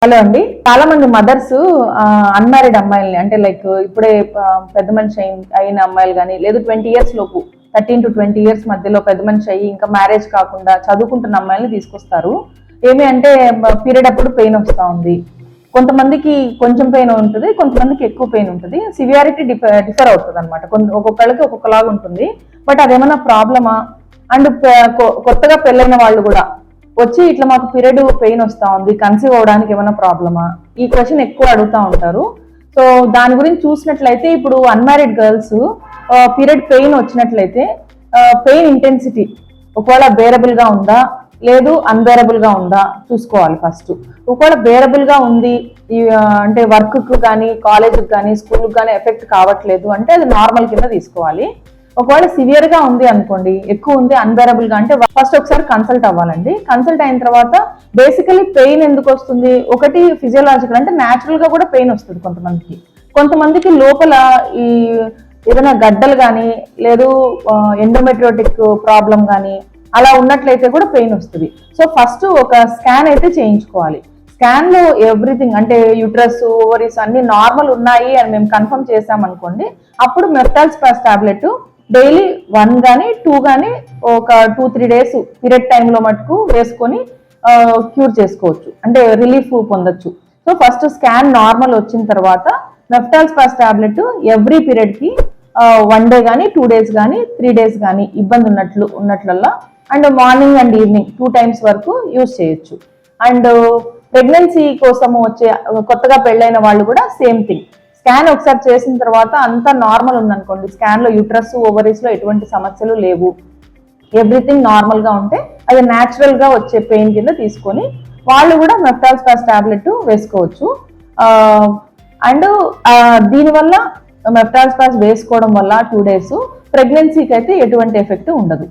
Hello అండి. చాలా మంది మదర్స్ అన్మ్యారీడ్ అమ్మాయిల్ని అంటే లైక్ ఇప్పుడే పెద్ద మనిషి అయిన అమ్మాయిలు కానీ లేదు 20 years లోపు 13 to 20 years మధ్యలో పెద్ద మనిషి అయ్యి ఇంకా మ్యారేజ్ కాకుండా చదువుకుంటున్న అమ్మాయిల్ని తీసుకొస్తారు. ఏమి అంటే పీరియడ్ అప్పుడు పెయిన్ వస్తూ ఉంది. కొంతమందికి కొంచెం పెయిన్ ఉంటుంది, కొంతమందికి ఎక్కువ పెయిన్ ఉంటుంది. సివియారిటీ డిఫర్ అవుతుంది అనమాట. ఒక్కొక్కళ్ళకి ఒక్కొక్కలాగా ఉంటుంది. బట్ అదేమన్నా ప్రాబ్లమా? అండ్ కొత్తగా పెళ్ళైన వాళ్ళు కూడా వచ్చి ఇట్లా మాకు పీరియడ్ పెయిన్ వస్తూ ఉంది, కన్సీవ్ అవడానికి ఏమైనా ప్రాబ్లమా, ఈ క్వశ్చన్ ఎక్కువ అడుగుతూ ఉంటారు. సో దాని గురించి చూసినట్లయితే ఇప్పుడు అన్మ్యారీడ్ గర్ల్స్ పీరియడ్ పెయిన్ వచ్చినట్లయితే పెయిన్ ఇంటెన్సిటీ ఒకవేళ బేరబుల్ గా ఉందా లేదు అన్బేరబుల్ గా ఉందా చూసుకోవాలి ఫస్ట్. ఒకవేళ బేరబుల్ గా ఉంది, అంటే వర్క్ కు కానీ కాలేజ్కి కానీ స్కూల్కి కానీ ఎఫెక్ట్ కావట్లేదు అంటే అది నార్మల్ కింద తీసుకోవాలి. ఒకవేళ సివియర్ గా ఉంది అనుకోండి, ఎక్కువ ఉంది అన్బేరబుల్ గా అంటే ఫస్ట్ ఒకసారి కన్సల్ట్ అవ్వాలండి. కన్సల్ట్ అయిన తర్వాత బేసికలీ పెయిన్ ఎందుకు వస్తుంది, ఒకటి ఫిజియోలాజికల్ అంటే న్యాచురల్ గా కూడా పెయిన్ వస్తుంది కొంతమందికి లోపల ఈ ఏదైనా గడ్డలు కానీ లేదు ఎండోమెట్రియోటిక్ ప్రాబ్లం కానీ అలా ఉన్నట్లయితే కూడా పెయిన్ వస్తుంది. సో ఫస్ట్ ఒక స్కాన్ అయితే చేయించుకోవాలి. స్కాన్ లో ఎవ్రీథింగ్ అంటే యూట్రస్ ఓవరీస్ అన్ని నార్మల్ ఉన్నాయి అని మేము కన్ఫర్మ్ చేసామనుకోండి, అప్పుడు మెఫ్టాల్స్పాస్ టాబ్లెట్ డైలీ 1 కానీ 2 కానీ ఒక 2-3 days పీరియడ్ టైంలో మటుకు వేసుకొని క్యూర్ చేసుకోవచ్చు, అంటే రిలీఫ్ పొందొచ్చు. సో ఫస్ట్ స్కాన్ నార్మల్ వచ్చిన తర్వాత మెఫ్టాల్స్పాస్ టాబ్లెట్ ఎవ్రీ పీరియడ్కి 1 day కానీ 2 days కానీ 3 days కానీ ఇబ్బంది ఉన్నట్లల్లా and morning and evening 2 times వరకు యూజ్ చేయొచ్చు. అండ్ ప్రెగ్నెన్సీ కోసం వచ్చే కొత్తగా పెళ్ళైన వాళ్ళు కూడా సేమ్ థింగ్. స్కాన్ ఒకసారి చేసిన తర్వాత అంతా నార్మల్ ఉందనుకోండి, స్కాన్ లో యూట్రస్ ఓవరీస్ లో ఎటువంటి సమస్యలు లేవు, ఎవ్రీథింగ్ నార్మల్ గా ఉంటే అది న్యాచురల్ గా వచ్చే పెయిన్ కింద తీసుకొని వాళ్ళు కూడా మెఫ్టాల్స్పాస్ టాబ్లెట్ వేసుకోవచ్చు. అండ్ దీనివల్ల మెఫ్టాల్స్పాస్ వేసుకోవడం వల్ల 2 days ప్రెగ్నెన్సీకి అయితే ఎటువంటి ఎఫెక్ట్ ఉండదు.